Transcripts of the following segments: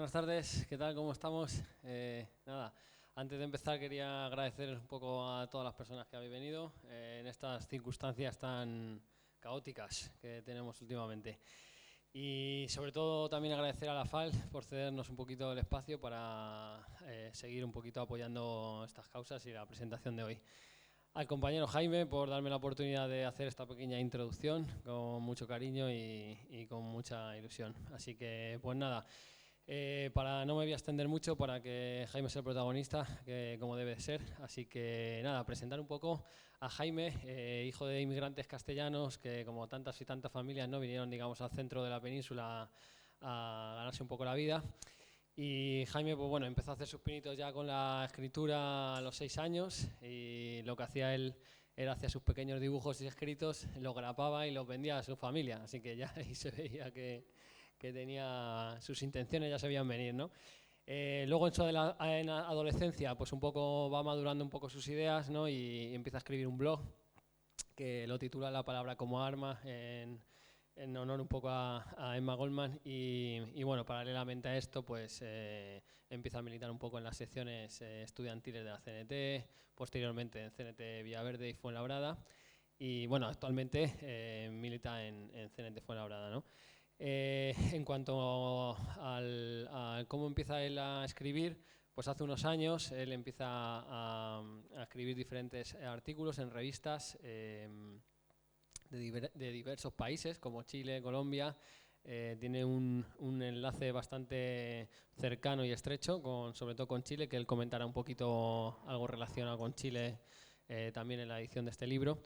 Buenas tardes, ¿qué tal? ¿Cómo estamos? Nada, antes de empezar quería agradecer un poco a todas las personas que habéis venido en estas circunstancias tan caóticas que tenemos últimamente. Y sobre todo también agradecer a la FAL por cedernos un poquito el espacio para seguir un poquito apoyando estas causas y la presentación de hoy. Al compañero Jaime por darme la oportunidad de hacer esta pequeña introducción con mucho cariño y con mucha ilusión. Así que pues nada, no me voy a extender mucho para que Jaime sea el protagonista, que como debe ser. Así que nada, presentar un poco a Jaime, hijo de inmigrantes castellanos que como tantas y tantas familias no vinieron, digamos, al centro de la península a ganarse un poco la vida. Y Jaime, pues bueno, empezó a hacer sus pinitos ya con la escritura a los 6 años y lo que hacía él era hacía sus pequeños dibujos y escritos, los grapaba y los vendía a su familia, así que ya ahí se veía que tenía sus intenciones, ya se veían venir, ¿no? Luego en adolescencia, pues un poco va madurando un poco sus ideas, ¿no? Y empieza a escribir un blog que lo titula La palabra como arma en honor un poco a Emma Goldman y bueno, paralelamente a esto pues empieza a militar un poco en las secciones estudiantiles de la CNT, posteriormente en CNT Villaverde y Fuenlabrada y bueno, actualmente milita en CNT Fuenlabrada, ¿no? En cuanto a cómo empieza él a escribir, pues hace unos años él empieza a escribir diferentes artículos en revistas de diversos países como Chile, Colombia. Tiene un enlace bastante cercano y estrecho, sobre todo con Chile, que él comentará un poquito algo relacionado con Chile también en la edición de este libro.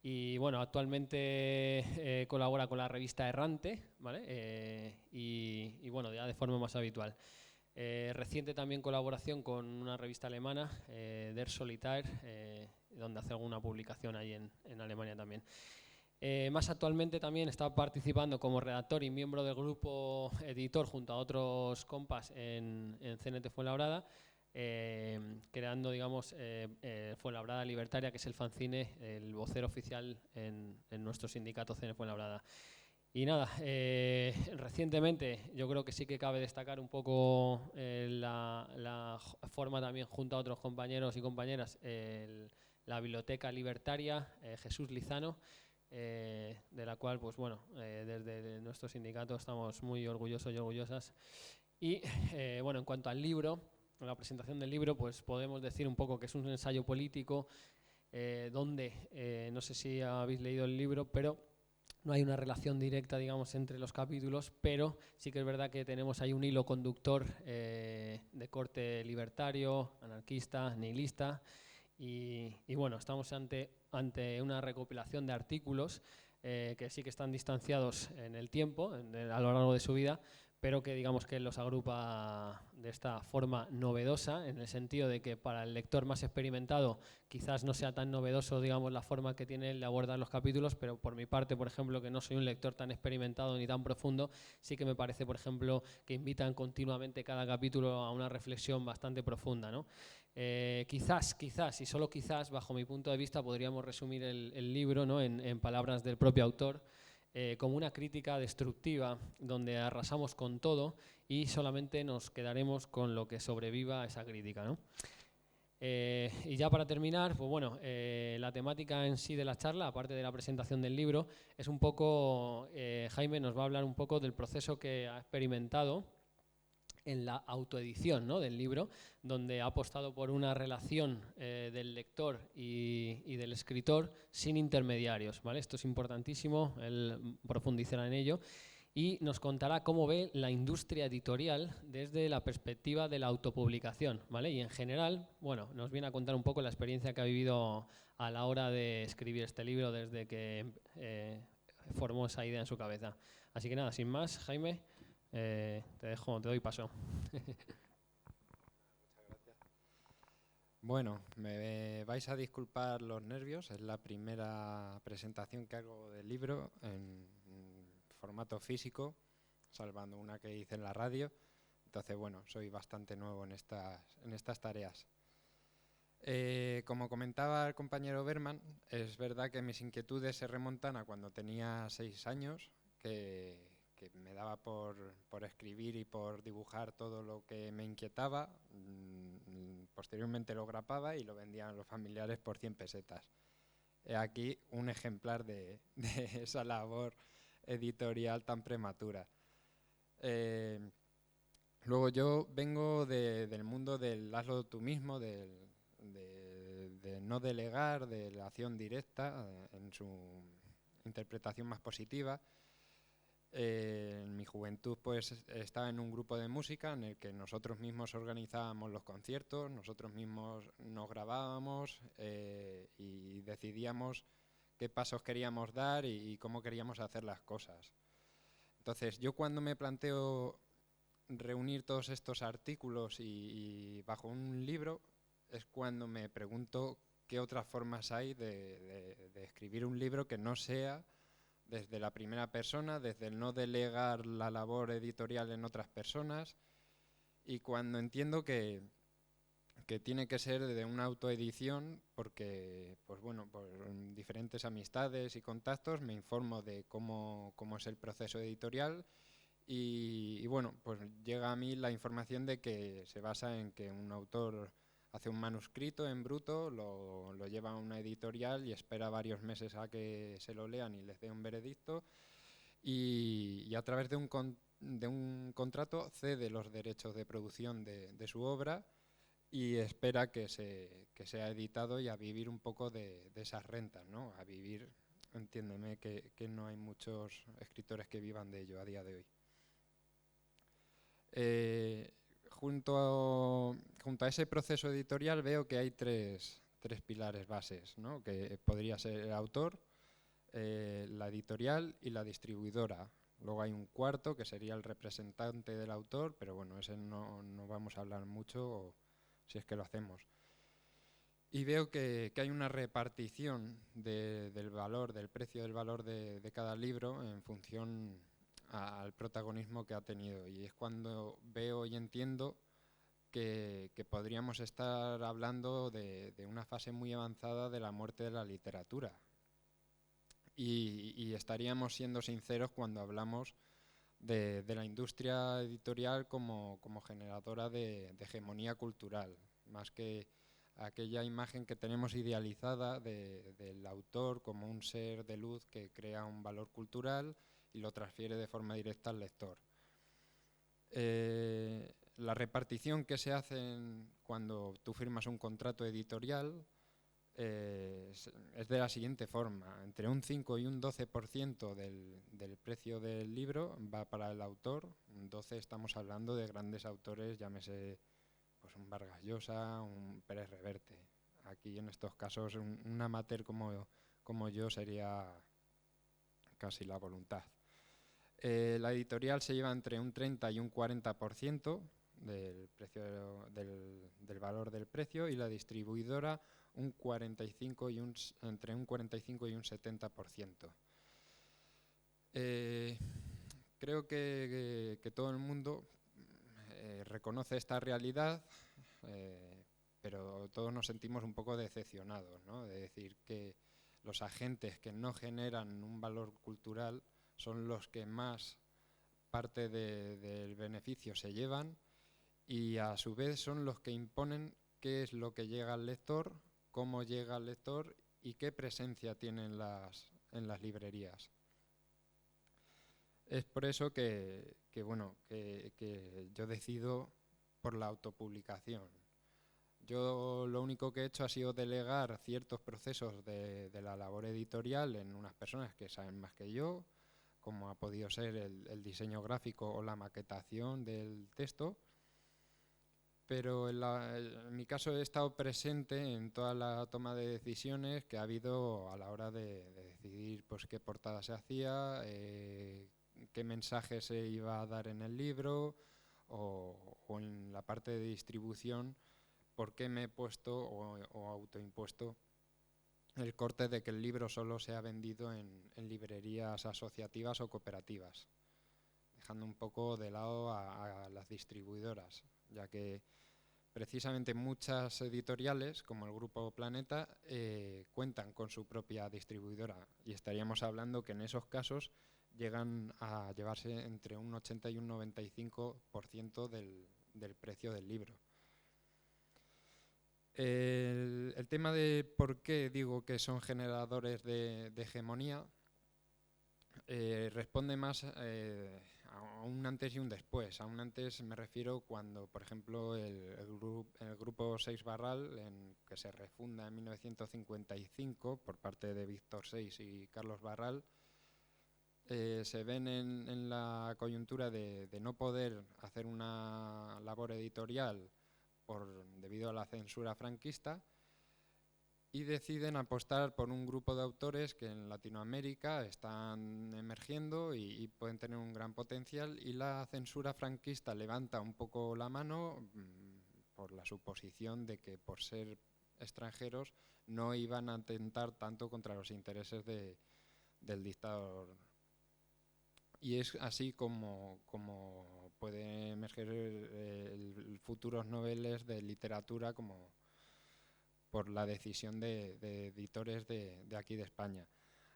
Y bueno, actualmente colabora con la revista Errante, ¿vale? Y bueno, ya de forma más habitual. Reciente también colaboración con una revista alemana, Der Solitaire, donde hace alguna publicación ahí en Alemania también. Más actualmente también está participando como redactor y miembro del grupo editor junto a otros compas en CNT Fuenlabrada, creando, digamos, Fuenlabrada Libertaria, que es el fanzine, el vocero oficial en nuestro sindicato CNT Fuenlabrada. Y nada, recientemente yo creo que sí que cabe destacar un poco la forma también junto a otros compañeros y compañeras, la Biblioteca Libertaria Jesús Lizano, de la cual, pues bueno, desde nuestro sindicato estamos muy orgullosos y orgullosas. Y bueno, en cuanto al libro, a la presentación del libro, pues podemos decir un poco que es un ensayo político donde, no sé si habéis leído el libro, pero no hay una relación directa, digamos, entre los capítulos, pero sí que es verdad que tenemos ahí un hilo conductor de corte libertario, anarquista, nihilista. Y bueno, estamos ante una recopilación de artículos que sí que están distanciados en el tiempo, a lo largo de su vida, pero que digamos que los agrupa de esta forma novedosa, en el sentido de que para el lector más experimentado quizás no sea tan novedoso, digamos, la forma que tiene él de abordar los capítulos, pero por mi parte, por ejemplo, que no soy un lector tan experimentado ni tan profundo, sí que me parece, por ejemplo, que invitan continuamente cada capítulo a una reflexión bastante profunda, ¿no? Quizás, y solo quizás, bajo mi punto de vista, podríamos resumir el libro, ¿no? en palabras del propio autor, como una crítica destructiva donde arrasamos con todo y solamente nos quedaremos con lo que sobreviva a esa crítica, ¿no? Y ya para terminar, pues bueno, la temática en sí de la charla, aparte de la presentación del libro, es un poco, Jaime nos va a hablar un poco del proceso que ha experimentado en la autoedición, ¿no?, del libro, donde ha apostado por una relación del lector y del escritor sin intermediarios, ¿vale? Esto es importantísimo, él profundizará en ello y nos contará cómo ve la industria editorial desde la perspectiva de la autopublicación, ¿vale? Y en general, bueno, nos viene a contar un poco la experiencia que ha vivido a la hora de escribir este libro desde que formó esa idea en su cabeza. Así que nada, sin más, Jaime, te doy paso. Muchas gracias. Bueno, me vais a disculpar los nervios, es la primera presentación que hago del libro en formato físico, salvando una que hice en la radio, entonces bueno, soy bastante nuevo en estas tareas. Como comentaba el compañero Berman, es verdad que mis inquietudes se remontan a cuando tenía 6 años, que que me daba por escribir y por dibujar todo lo que me inquietaba. Posteriormente lo grapaba y lo vendían a los familiares por 100 pesetas. He aquí un ejemplar de esa labor editorial tan prematura. Luego yo vengo del mundo del hazlo tú mismo, de no delegar, de la acción directa en su interpretación más positiva. En mi juventud pues estaba en un grupo de música en el que nosotros mismos organizábamos los conciertos, nosotros mismos nos grabábamos y decidíamos qué pasos queríamos dar y cómo queríamos hacer las cosas. Entonces yo cuando me planteo reunir todos estos artículos y bajo un libro es cuando me pregunto qué otras formas hay de escribir un libro que no sea desde la primera persona, desde el no delegar la labor editorial en otras personas, y cuando entiendo que tiene que ser de una autoedición porque, pues bueno, por diferentes amistades y contactos me informo de cómo es el proceso editorial y bueno, pues llega a mí la información de que se basa en que un autor hace un manuscrito en bruto, lo lleva a una editorial y espera varios meses a que se lo lean y les dé un veredicto y a través de un contrato cede los derechos de producción de su obra y espera que sea editado y a vivir un poco de esas rentas, ¿no? A vivir, entiéndeme que no hay muchos escritores que vivan de ello a día de hoy. Junto a ese proceso editorial veo que hay tres pilares bases, ¿no? Que podría ser el autor, la editorial y la distribuidora. Luego hay un cuarto que sería el representante del autor, pero bueno, ese no vamos a hablar mucho, si es que lo hacemos. Y veo que hay una repartición del valor, del precio del valor de cada libro en función al protagonismo que ha tenido, y es cuando veo y entiendo que podríamos estar hablando de una fase muy avanzada de la muerte de la literatura y estaríamos siendo sinceros cuando hablamos de la industria editorial como generadora de hegemonía cultural, más que aquella imagen que tenemos idealizada del autor como un ser de luz que crea un valor cultural y lo transfiere de forma directa al lector. La repartición que se hace cuando tú firmas un contrato editorial es de la siguiente forma: entre un 5 y un 12% del precio del libro va para el autor. Un 12 estamos hablando de grandes autores, llámese pues un Vargas Llosa, un Pérez Reverte. Aquí en estos casos un amateur como yo sería casi la voluntad. La editorial se lleva entre un 30 y un 40% del precio del valor del precio, y la distribuidora entre un 45 y un 70%. Creo que todo el mundo reconoce esta realidad, pero todos nos sentimos un poco decepcionados, ¿no? De decir que los agentes que no generan un valor cultural son los que más parte del beneficio se llevan, y a su vez son los que imponen qué es lo que llega al lector, cómo llega al lector y qué presencia tiene en las librerías. Es por eso que yo decido por la autopublicación. Yo lo único que he hecho ha sido delegar ciertos procesos de la labor editorial en unas personas que saben más que yo, como ha podido ser el diseño gráfico o la maquetación del texto, pero en mi caso he estado presente en toda la toma de decisiones que ha habido a la hora de decidir pues, qué portada se hacía, qué mensaje se iba a dar en el libro o en la parte de distribución, por qué me he puesto o autoimpuesto el corte de que el libro solo sea vendido en librerías asociativas o cooperativas, dejando un poco de lado a las distribuidoras, ya que precisamente muchas editoriales, como el Grupo Planeta, cuentan con su propia distribuidora, y estaríamos hablando que en esos casos llegan a llevarse entre un 80 y un 95% del precio del libro. El tema de por qué digo que son generadores de hegemonía responde más a un antes y un después. A un antes me refiero cuando, por ejemplo, el grupo Seix Barral, que se refunda en 1955 por parte de Víctor Seix y Carlos Barral, se ven en la coyuntura de no poder hacer una labor editorial debido a la censura franquista, y deciden apostar por un grupo de autores que en Latinoamérica están emergiendo y pueden tener un gran potencial, y la censura franquista levanta un poco la mano por la suposición de que por ser extranjeros no iban a atentar tanto contra los intereses del dictador. Y es así como pueden emerger futuros noveles de literatura, como por la decisión de editores de aquí de España.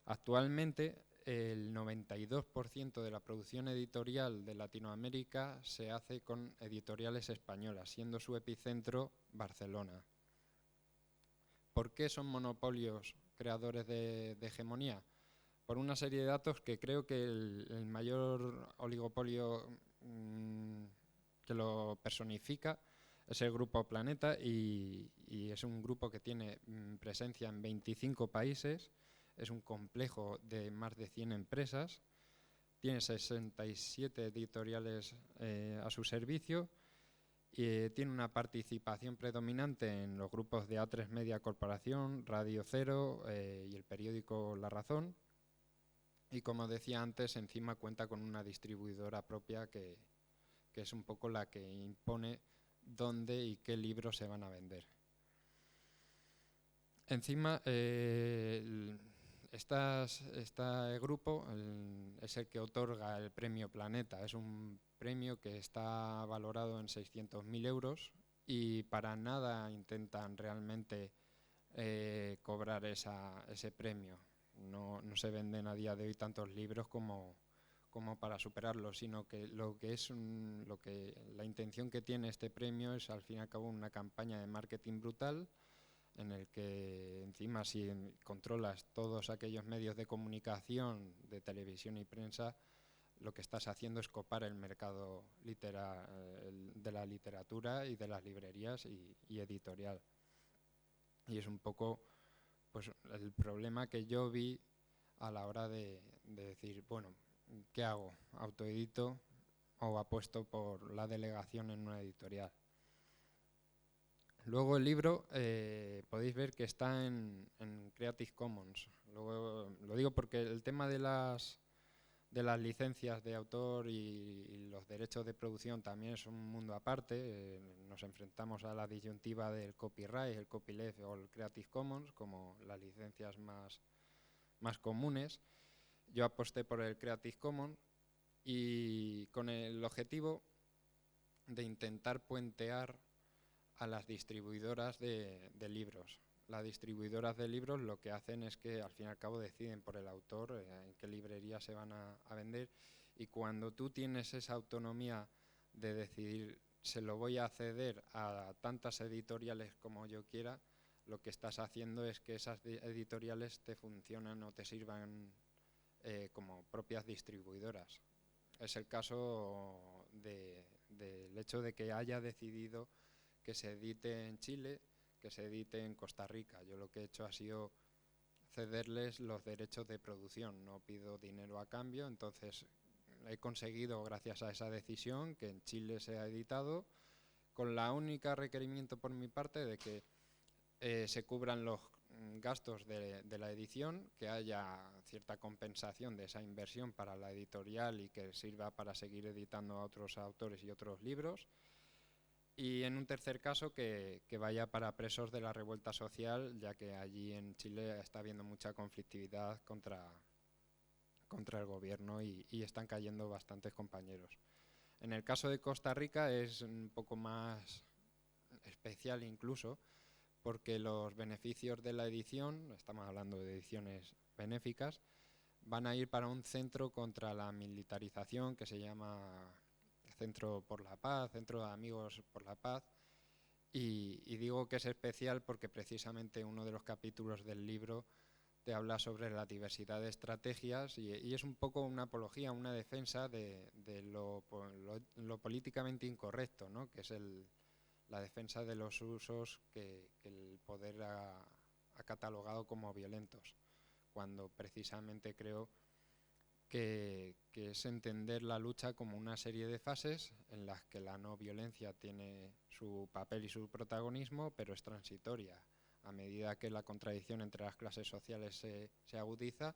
Actualmente, el 92% de la producción editorial de Latinoamérica se hace con editoriales españolas, siendo su epicentro Barcelona. ¿Por qué son monopolios creadores de hegemonía? Por una serie de datos que creo que el mayor oligopolio que lo personifica es el Grupo Planeta, y es un grupo que tiene presencia en 25 países, es un complejo de más de 100 empresas, tiene 67 editoriales a su servicio, y tiene una participación predominante en los grupos de A3 Media Corporación, Radio Cero y el periódico La Razón. Y como decía antes, encima cuenta con una distribuidora propia que es un poco la que impone dónde y qué libros se van a vender. Encima, este grupo es el que otorga el premio Planeta. Es un premio que está valorado en 600.000 euros y para nada intentan realmente cobrar ese premio. No se venden a día de hoy tantos libros como para superarlo, sino que la intención que tiene este premio es, al fin y al cabo, una campaña de marketing brutal, en el que encima, si controlas todos aquellos medios de comunicación, de televisión y prensa, lo que estás haciendo es copar el mercado de la literatura y de las librerías y editorial. Y es un poco pues el problema que yo vi a la hora de decir, bueno, ¿qué hago? ¿Autoedito o apuesto por la delegación en una editorial? Luego el libro podéis ver que está en Creative Commons. Luego, lo digo porque el tema de las licencias de autor y los derechos de producción también es un mundo aparte. Nos enfrentamos a la disyuntiva del copyright, el copyleft o el Creative Commons como las licencias más comunes. Yo aposté por el Creative Commons y con el objetivo de intentar puentear a las distribuidoras de libros. Las distribuidoras de libros lo que hacen es que al fin y al cabo deciden por el autor en qué librería se van a vender, y cuando tú tienes esa autonomía de decidir se lo voy a ceder a tantas editoriales como yo quiera, lo que estás haciendo es que esas editoriales te funcionan o te sirvan como propias distribuidoras. Es el caso del hecho de que haya decidido que se edite en Chile, que se edite en Costa Rica. Yo lo que he hecho ha sido cederles los derechos de producción, no pido dinero a cambio, entonces he conseguido, gracias a esa decisión, que en Chile sea editado, con la única requerimiento por mi parte de que se cubran los gastos de la edición, que haya cierta compensación de esa inversión para la editorial y que sirva para seguir editando a otros autores y otros libros. Y en un tercer caso, que vaya para presos de la revuelta social, ya que allí en Chile está habiendo mucha conflictividad contra el gobierno y están cayendo bastantes compañeros. En el caso de Costa Rica es un poco más especial incluso, porque los beneficios de la edición, estamos hablando de ediciones benéficas, van a ir para un centro contra la militarización que se llama Centro por la Paz, Centro de Amigos por la Paz. Y digo que es especial porque precisamente uno de los capítulos del libro te habla sobre la diversidad de estrategias y es un poco una apología, una defensa de lo políticamente incorrecto, ¿no? Que es la defensa de los usos que el poder ha catalogado como violentos, cuando precisamente creo que es entender la lucha como una serie de fases en las que la no violencia tiene su papel y su protagonismo, pero es transitoria. A medida que la contradicción entre las clases sociales se agudiza,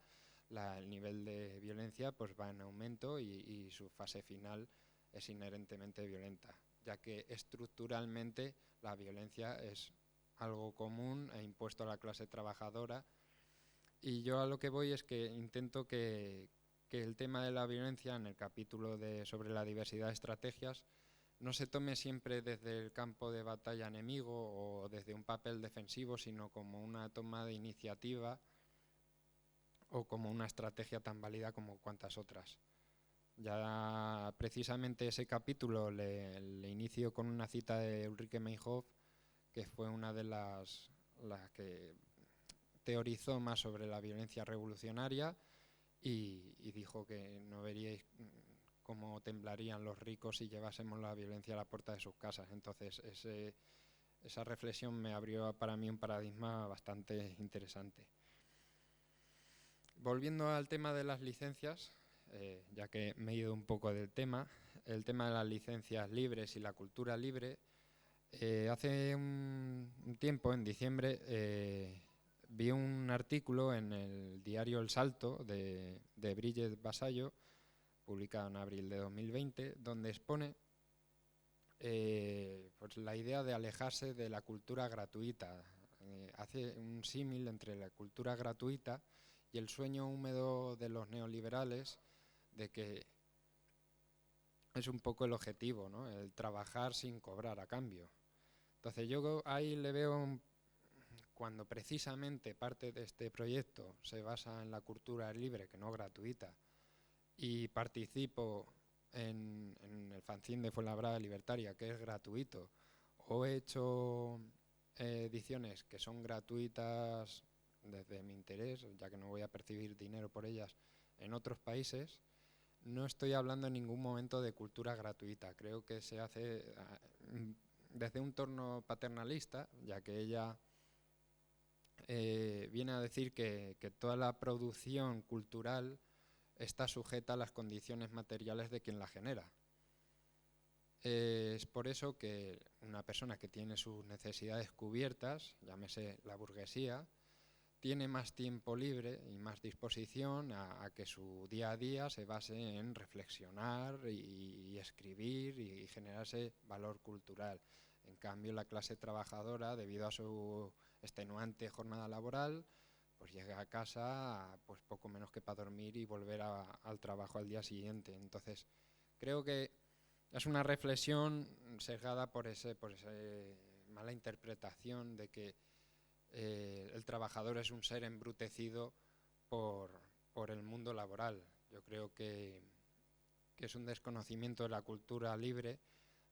el nivel de violencia pues va en aumento y su fase final es inherentemente violenta, ya que estructuralmente la violencia es algo común e impuesto a la clase trabajadora. Y yo a lo que voy es que intento que el tema de la violencia en el capítulo sobre la diversidad de estrategias no se tome siempre desde el campo de batalla enemigo o desde un papel defensivo, sino como una toma de iniciativa o como una estrategia tan válida como cuantas otras. Ya precisamente ese capítulo le inicio con una cita de Ulrike Meinhof, que fue una de las que teorizó más sobre la violencia revolucionaria y dijo que no veríais cómo temblarían los ricos si llevásemos la violencia a la puerta de sus casas. Entonces esa reflexión me abrió para mí un paradigma bastante interesante. Volviendo al tema de las licencias, ya que me he ido un poco del tema, el tema de las licencias libres y la cultura libre, hace un tiempo, en diciembre, vi un artículo en el diario El Salto de Brigitte Vasallo, publicado en abril de 2020, donde expone pues la idea de alejarse de la cultura gratuita. Hace un símil entre la cultura gratuita y el sueño húmedo de los neoliberales de que es un poco el objetivo, ¿no? El trabajar sin cobrar a cambio. Entonces yo ahí le veo, cuando precisamente parte de este proyecto se basa en la cultura libre, que no gratuita, y participo en el fanzine de Fuenlabrada Libertaria, que es gratuito, o he hecho ediciones que son gratuitas desde mi interés, ya que no voy a percibir dinero por ellas, en otros países, no estoy hablando en ningún momento de cultura gratuita. Creo que se hace desde un tono paternalista, ya que ella viene a decir que toda la producción cultural está sujeta a las condiciones materiales de quien la genera. Es por eso que una persona que tiene sus necesidades cubiertas, llámese la burguesía, tiene más tiempo libre y más disposición a que su día a día se base en reflexionar y escribir y generarse valor cultural. En cambio, la clase trabajadora, debido a su extenuante jornada laboral, pues llega a casa pues poco menos que para dormir y volver al trabajo al día siguiente. Entonces, creo que es una reflexión sesgada por esa mala interpretación de que el trabajador es un ser embrutecido por el mundo laboral. Yo creo que es un desconocimiento de la cultura libre,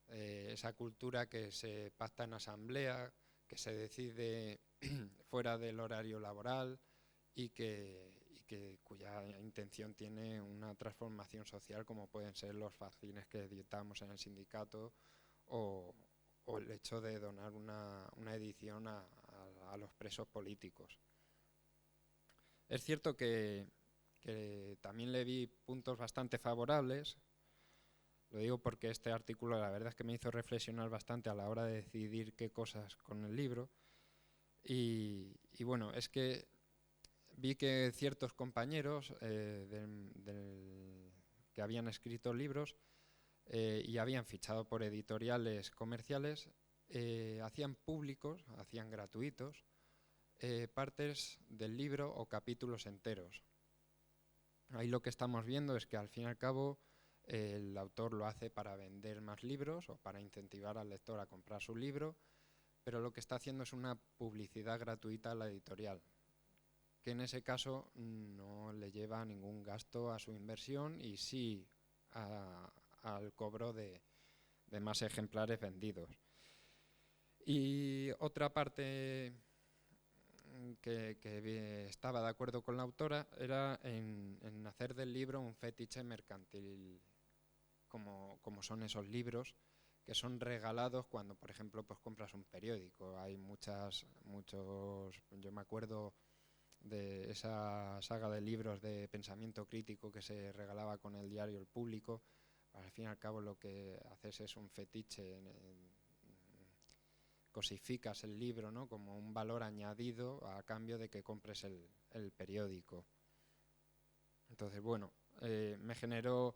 esa cultura que se pacta en asamblea, que se decide fuera del horario laboral y cuya intención tiene una transformación social, como pueden ser los fanzines que editamos en el sindicato o el hecho de donar una edición a los presos políticos. Es cierto que también le vi puntos bastante favorables. Lo digo porque este artículo la verdad es que me hizo reflexionar bastante a la hora de decidir qué cosas con el libro. Y bueno, es que vi que ciertos compañeros que habían escrito libros y habían fichado por editoriales comerciales, hacían públicos, hacían gratuitos, partes del libro o capítulos enteros. Ahí lo que estamos viendo es que al fin y al cabo el autor lo hace para vender más libros o para incentivar al lector a comprar su libro, pero lo que está haciendo es una publicidad gratuita a la editorial. que en ese caso no le lleva ningún gasto a su inversión y sí al cobro de más ejemplares vendidos. Y otra parte que estaba de acuerdo con la autora era en hacer del libro un fetiche mercantil, como son esos libros que son regalados cuando, por ejemplo, pues compras un periódico. Hay muchos, yo me acuerdo de esa saga de libros de pensamiento crítico que se regalaba con el diario El Público. Al fin y al cabo lo que haces es un fetiche, cosificas el libro, ¿no?, como un valor añadido a cambio de que compres el periódico. Entonces, bueno, me generó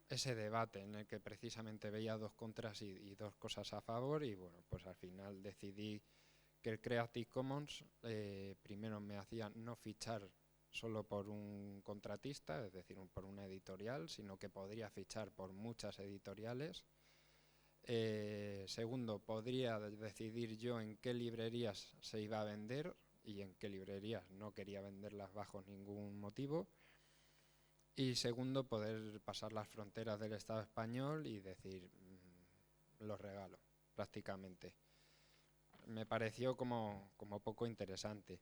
ese debate en el que precisamente veía dos contras y dos cosas a favor, y bueno, pues al final decidí que el Creative Commons primero me hacía no fichar solo por un contratista, es decir, por una editorial, sino que podría fichar por muchas editoriales. Segundo, podría decidir yo en qué librerías se iba a vender y en qué librerías no quería venderlas bajo ningún motivo. Y segundo, poder pasar las fronteras del Estado español y decir, los regalo, prácticamente. Me pareció como poco interesante.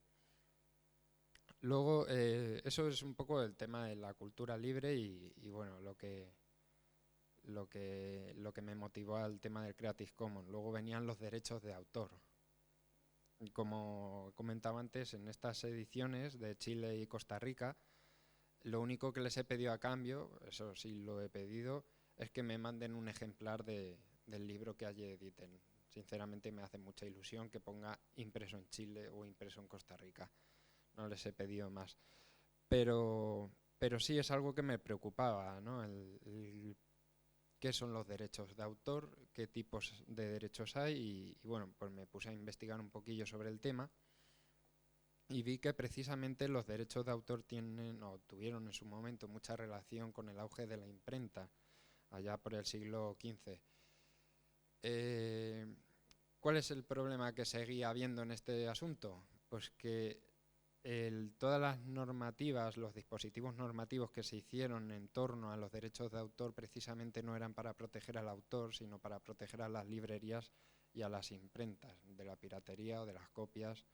Luego, eso es un poco el tema de la cultura libre y bueno, lo que me motivó al tema del Creative Commons. Luego venían los derechos de autor. Y como comentaba antes, en estas ediciones de Chile y Costa Rica, lo único que les he pedido a cambio, eso sí lo he pedido, es que me manden un ejemplar del libro que allí editen. Sinceramente me hace mucha ilusión que ponga impreso en Chile o impreso en Costa Rica. No les he pedido más. Pero sí es algo que me preocupaba, ¿no? ¿Qué son los derechos de autor? ¿Qué tipos de derechos hay? Y bueno, pues me puse a investigar un poquillo sobre el tema y vi que precisamente los derechos de autor tuvieron en su momento mucha relación con el auge de la imprenta, allá por el siglo XV. ¿Cuál es el problema que seguía habiendo en este asunto? Pues que todas las normativas, los dispositivos normativos que se hicieron en torno a los derechos de autor precisamente no eran para proteger al autor, sino para proteger a las librerías y a las imprentas de la piratería o de las copias.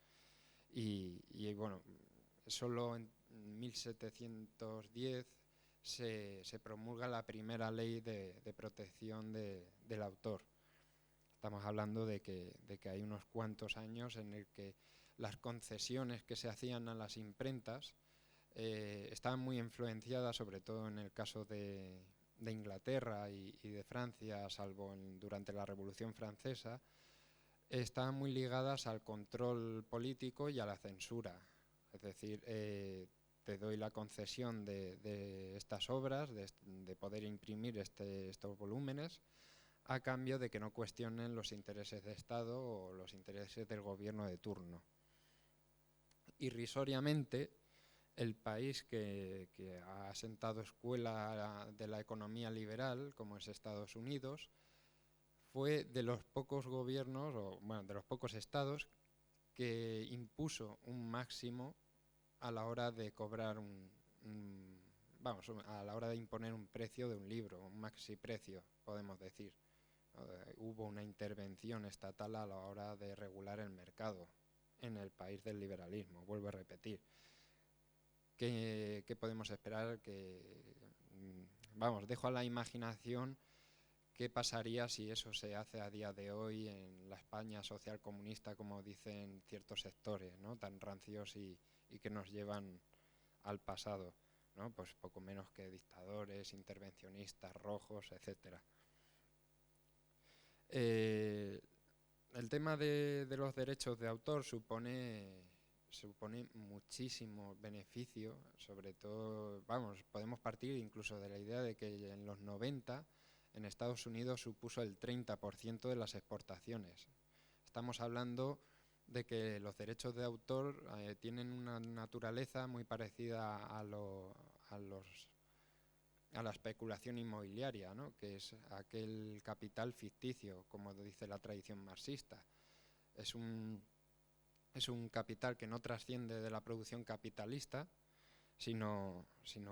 Y bueno, solo en 1710 se promulga la primera ley de protección del autor. Estamos hablando de que hay unos cuantos años en el que las concesiones que se hacían a las imprentas estaban muy influenciadas, sobre todo en el caso de Inglaterra y de Francia, salvo durante la Revolución Francesa, estaban muy ligadas al control político y a la censura. Es decir, te doy la concesión de estas obras, de poder imprimir estos volúmenes, a cambio de que no cuestionen los intereses de Estado o los intereses del gobierno de turno. Irrisoriamente, el país que ha asentado escuela de la economía liberal, como es Estados Unidos, fue de los pocos gobiernos, de los pocos estados, que impuso un máximo a la hora de cobrar a la hora de imponer un precio de un libro, un maxi precio, podemos decir. Hubo una intervención estatal a la hora de regular el mercado en el país del liberalismo, vuelvo a repetir. ¿Qué podemos esperar? Dejo a la imaginación qué pasaría si eso se hace a día de hoy en la España social comunista, como dicen ciertos sectores, ¿no?, tan rancios y que nos llevan al pasado, ¿no? Pues poco menos que dictadores, intervencionistas, rojos, etcétera. El tema de los derechos de autor supone muchísimo beneficio, sobre todo, podemos partir incluso de la idea de que en los 90 en Estados Unidos supuso el 30% de las exportaciones. Estamos hablando de que los derechos de autor tienen una naturaleza muy parecida a la especulación inmobiliaria, ¿no?, que es aquel capital ficticio, como dice la tradición marxista. Es un es un capital que no trasciende de la producción capitalista, sino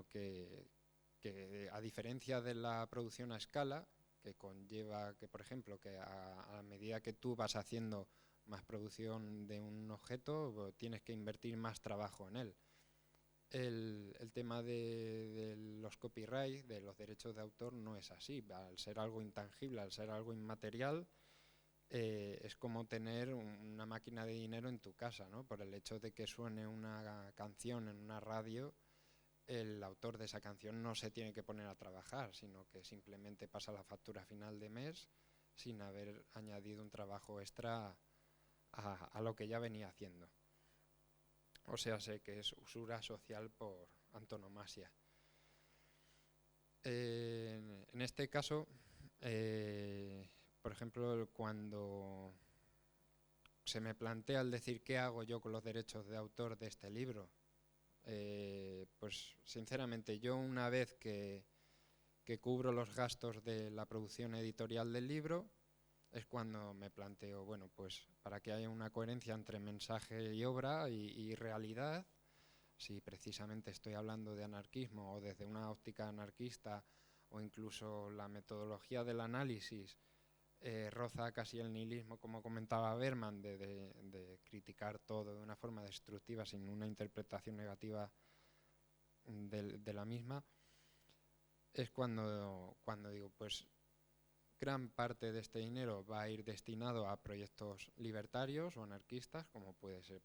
que a diferencia de la producción a escala, que conlleva que, por ejemplo, que a medida que tú vas haciendo más producción de un objeto, tienes que invertir más trabajo en él. El tema de los copyright, de los derechos de autor, no es así. Al ser algo intangible, al ser algo inmaterial, es como tener una máquina de dinero en tu casa, ¿no? Por el hecho de que suene una canción en una radio, el autor de esa canción no se tiene que poner a trabajar, sino que simplemente pasa la factura final de mes sin haber añadido un trabajo extra a lo que ya venía haciendo. O sea, sé que es usura social por antonomasia. En este caso, por ejemplo, cuando se me plantea el decir qué hago yo con los derechos de autor de este libro, pues sinceramente yo una vez que cubro los gastos de la producción editorial del libro, es cuando me planteo, bueno, pues para que haya una coherencia entre mensaje y obra y realidad, si precisamente estoy hablando de anarquismo o desde una óptica anarquista o incluso la metodología del análisis roza casi el nihilismo, como comentaba Berman, de criticar todo de una forma destructiva sin una interpretación negativa de la misma, es cuando digo, pues gran parte de este dinero va a ir destinado a proyectos libertarios o anarquistas, como puede ser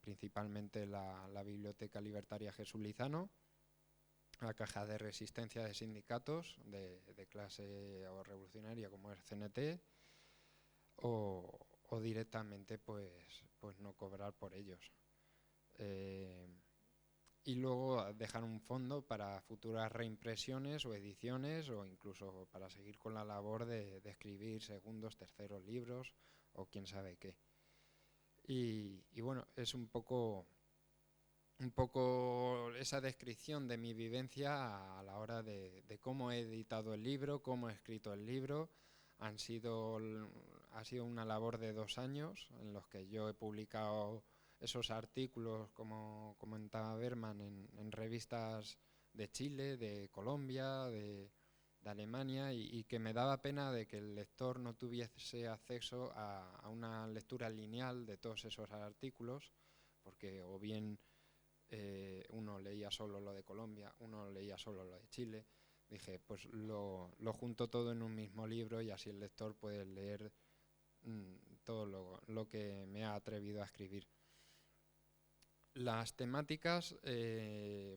principalmente la Biblioteca Libertaria Jesús Lizano, la Caja de Resistencia de Sindicatos de clase o revolucionaria como es CNT, o directamente pues no cobrar por ellos. Y luego dejar un fondo para futuras reimpresiones o ediciones, o incluso para seguir con la labor de escribir segundos, terceros libros o quién sabe qué. Y bueno, es un poco esa descripción de mi vivencia a la hora de cómo he editado el libro, cómo he escrito el libro. Ha sido una labor de 2 años en los que yo he publicado esos artículos, como comentaba Berman, en revistas de Chile, de Colombia, de Alemania, y que me daba pena de que el lector no tuviese acceso a una lectura lineal de todos esos artículos, porque o bien uno leía solo lo de Colombia, uno leía solo lo de Chile. Dije, pues lo junto todo en un mismo libro y así el lector puede leer todo lo que me ha atrevido a escribir. Las temáticas,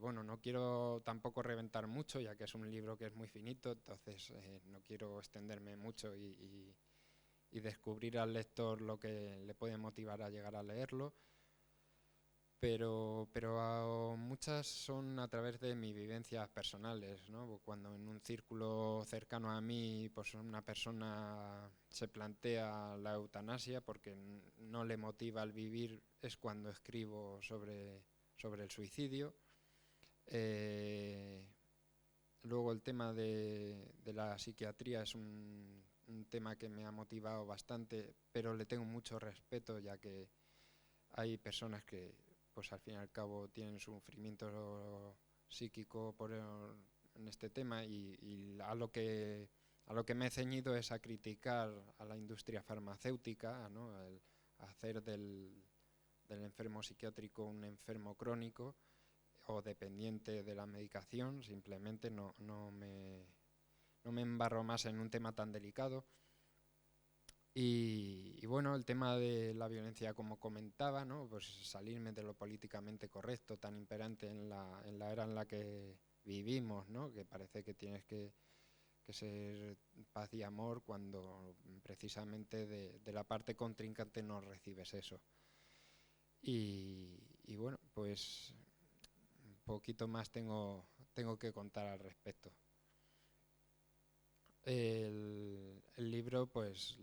bueno, no quiero tampoco reventar mucho, ya que es un libro que es muy finito, entonces no quiero extenderme mucho y descubrir al lector lo que le puede motivar a llegar a leerlo. Pero muchas son a través de mis vivencias personales, ¿no? Cuando en un círculo cercano a mí pues una persona se plantea la eutanasia porque no le motiva el vivir, es cuando escribo sobre el suicidio. Luego el tema de la psiquiatría es un tema que me ha motivado bastante, pero le tengo mucho respeto, ya que hay personas que pues al fin y al cabo tienen sufrimiento psíquico en este tema, y a lo que me he ceñido es a criticar a la industria farmacéutica, ¿no? A hacer del enfermo psiquiátrico un enfermo crónico o dependiente de la medicación. Simplemente no me embarro más en un tema tan delicado. Y bueno, el tema de la violencia, como comentaba, ¿no? Pues salirme de lo políticamente correcto tan imperante en la era en la que vivimos, ¿no? Que parece que tienes que ser paz y amor cuando precisamente de la parte contrincante no recibes eso. Y bueno, pues un poquito más tengo que contar al respecto. El libro pues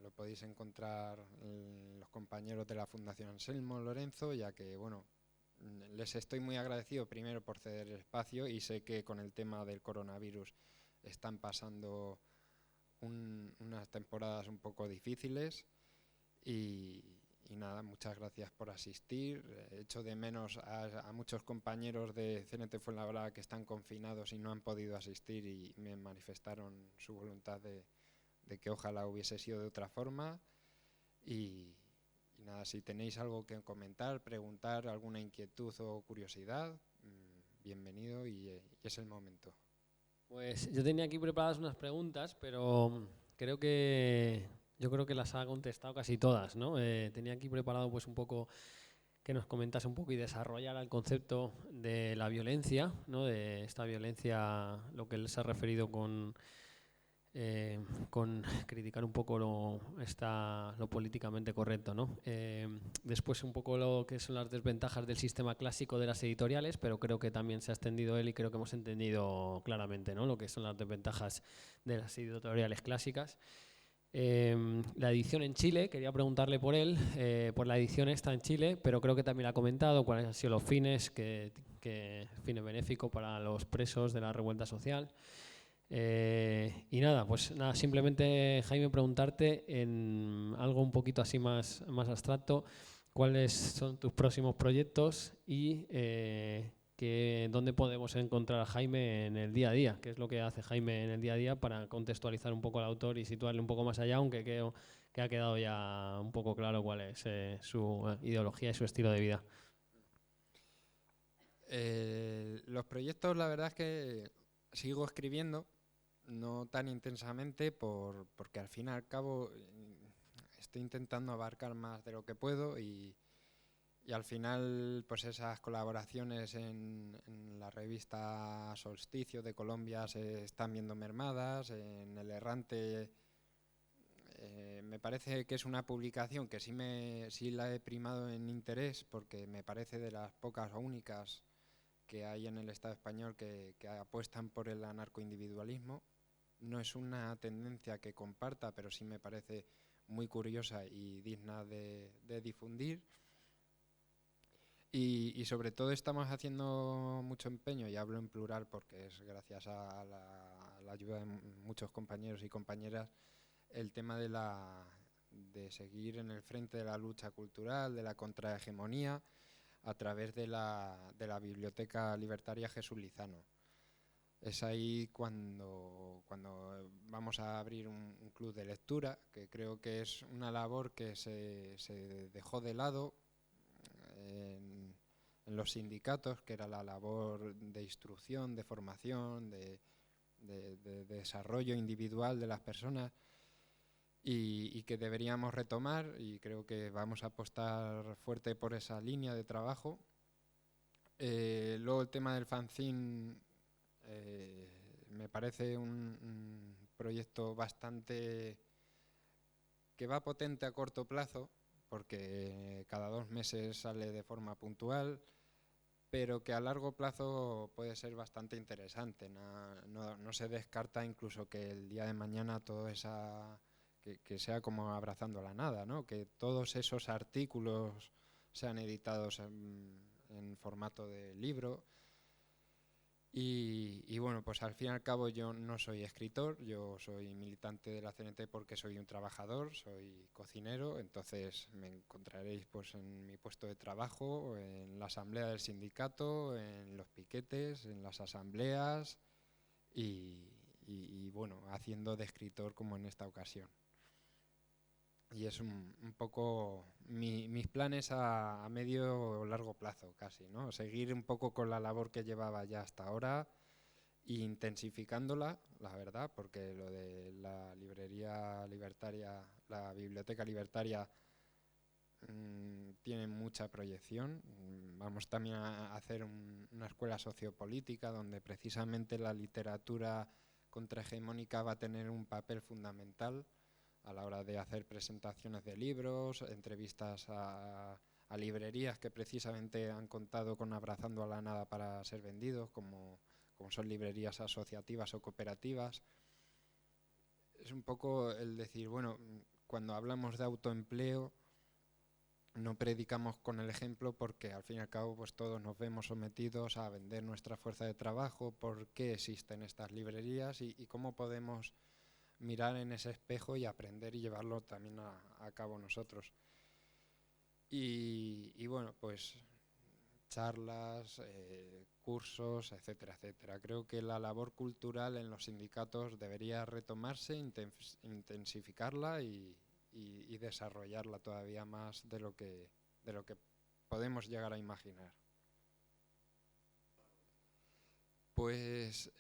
lo podéis encontrar en los compañeros de la Fundación Anselmo Lorenzo, ya que bueno, les estoy muy agradecido primero por ceder el espacio, y sé que con el tema del coronavirus están pasando unas temporadas un poco difíciles, y nada, muchas gracias por asistir. Echo de menos a muchos compañeros de CNT Fuenlabrada que están confinados y no han podido asistir y me manifestaron su voluntad de que ojalá hubiese sido de otra forma. Y nada, si tenéis algo que comentar, preguntar, alguna inquietud o curiosidad, bienvenido y es el momento. Pues yo tenía aquí preparadas unas preguntas, pero yo creo que las ha contestado casi todas, ¿no? Tenía aquí preparado pues un poco que nos comentase un poco y desarrollara el concepto de la violencia, ¿no? De esta violencia, lo que él se ha referido con criticar un poco lo políticamente correcto, ¿no? Después un poco lo que son las desventajas del sistema clásico de las editoriales, pero creo que también se ha extendido él y creo que hemos entendido claramente, ¿no? Lo que son las desventajas de las editoriales clásicas. La edición en Chile, quería preguntarle por él, por la edición esta en Chile, pero creo que también ha comentado cuáles han sido los fines, fines benéficos para los presos de la revuelta social. Y nada, pues nada, simplemente Jaime, preguntarte en algo un poquito así más abstracto, cuáles son tus próximos proyectos y dónde podemos encontrar a Jaime en el día a día, qué es lo que hace Jaime en el día a día para contextualizar un poco al autor y situarle un poco más allá, aunque creo que ha quedado ya un poco claro cuál es su ideología y su estilo de vida. Los proyectos, la verdad es que sigo escribiendo, no tan intensamente porque al fin y al cabo estoy intentando abarcar más de lo que puedo y al final pues esas colaboraciones en la revista Solsticio de Colombia se están viendo mermadas. En El Errante me parece que es una publicación que sí la he primado en interés porque me parece de las pocas o únicas que hay en el Estado español que apuestan por el anarcoindividualismo. No es una tendencia que comparta, pero sí me parece muy curiosa y digna de difundir. Y sobre todo estamos haciendo mucho empeño, y hablo en plural porque es gracias a la ayuda de muchos compañeros y compañeras, el tema de seguir en el frente de la lucha cultural, de la contrahegemonía, a través de la Biblioteca Libertaria Jesús Lizano. Es ahí cuando vamos a abrir un club de lectura, que creo que es una labor que se dejó de lado en los sindicatos, que era la labor de instrucción, de formación, de desarrollo individual de las personas, y que deberíamos retomar, y creo que vamos a apostar fuerte por esa línea de trabajo. Luego el tema del fanzine me parece un proyecto bastante que va potente a corto plazo, porque cada 2 meses sale de forma puntual, pero que a largo plazo puede ser bastante interesante. No se descarta incluso que el día de mañana todo que sea como Abrazando la Nada, ¿no? Que todos esos artículos sean editados en formato de libro. Y bueno, pues al fin y al cabo yo no soy escritor, yo soy militante de la CNT porque soy un trabajador, soy cocinero, entonces me encontraréis pues en mi puesto de trabajo, en la asamblea del sindicato, en los piquetes, en las asambleas y bueno, haciendo de escritor como en esta ocasión. Y es un poco mis planes a medio o largo plazo casi, ¿no? Seguir un poco con la labor que llevaba ya hasta ahora e intensificándola, la verdad, porque lo de la librería libertaria, la biblioteca libertaria tiene mucha proyección. Vamos también a hacer una escuela sociopolítica donde precisamente la literatura contrahegemónica va a tener un papel fundamental a la hora de hacer presentaciones de libros, entrevistas a librerías que precisamente han contado con Abrazando a la Nada para ser vendidos, como son librerías asociativas o cooperativas. Es un poco el decir, bueno, cuando hablamos de autoempleo, no predicamos con el ejemplo porque al fin y al cabo pues todos nos vemos sometidos a vender nuestra fuerza de trabajo. ¿Por qué existen estas librerías y cómo podemos mirar en ese espejo y aprender y llevarlo también a cabo nosotros? y bueno, pues charlas, cursos, etcétera, etcétera. Creo que la labor cultural en los sindicatos debería retomarse, intensificarla y desarrollarla todavía más de lo que podemos llegar a imaginar. Pues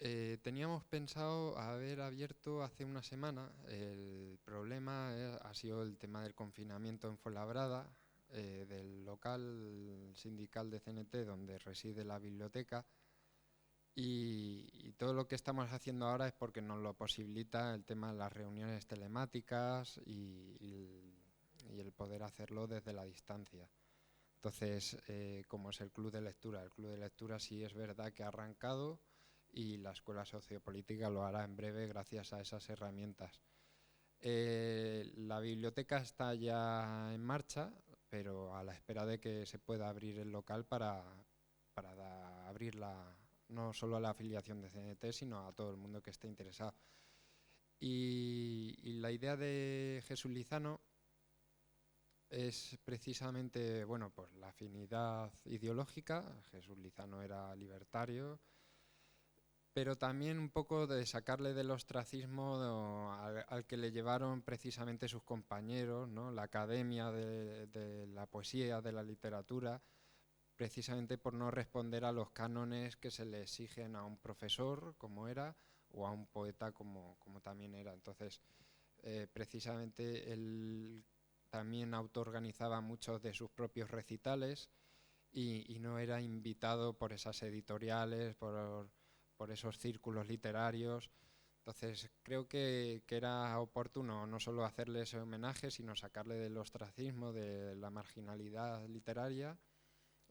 teníamos pensado haber abierto hace una semana. El problema ha sido el tema del confinamiento en Fuenlabrada, del local sindical de CNT donde reside la biblioteca, y todo lo que estamos haciendo ahora es porque nos lo posibilita el tema de las reuniones telemáticas y el poder hacerlo desde la distancia. Entonces, como es el club de lectura sí es verdad que ha arrancado y la Escuela Sociopolítica lo hará en breve gracias a esas herramientas. La biblioteca está ya en marcha, pero a la espera de que se pueda abrir el local para abrirla no solo a la afiliación de CNT, sino a todo el mundo que esté interesado. Y la idea de Jesús Lizano es precisamente, bueno, pues la afinidad ideológica. Jesús Lizano era libertario, pero también un poco de sacarle del ostracismo al que le llevaron precisamente sus compañeros, ¿no? La academia de la poesía, de la literatura, precisamente por no responder a los cánones que se le exigen a un profesor, como era, o a un poeta, como también era. Entonces, precisamente él también autoorganizaba muchos de sus propios recitales y no era invitado por esas editoriales, por esos círculos literarios. Entonces creo que era oportuno no solo hacerle ese homenaje, sino sacarle del ostracismo, de la marginalidad literaria,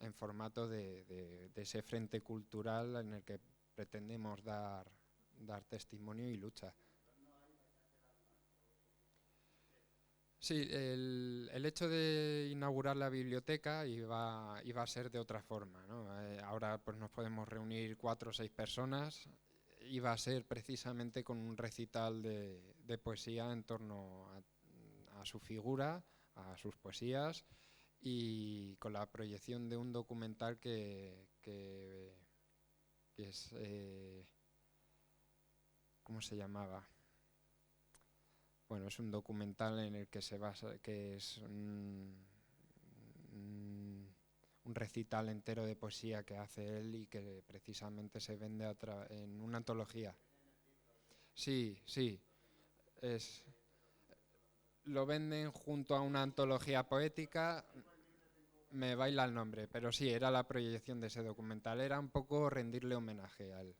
en formato de ese frente cultural en el que pretendemos dar testimonio y lucha. Sí, el hecho de inaugurar la biblioteca iba a ser de otra forma, ¿no? Ahora pues nos podemos reunir 4 o 6 personas. Iba a ser precisamente con un recital de poesía en torno a su figura, a sus poesías, y con la proyección de un documental que es... ¿cómo se llamaba? Bueno, es un documental en el que se basa, que es un recital entero de poesía que hace él y que precisamente se vende en una antología. Sí, sí, lo venden junto a una antología poética. Me baila el nombre, pero sí, era la proyección de ese documental. Era un poco rendirle homenaje a él.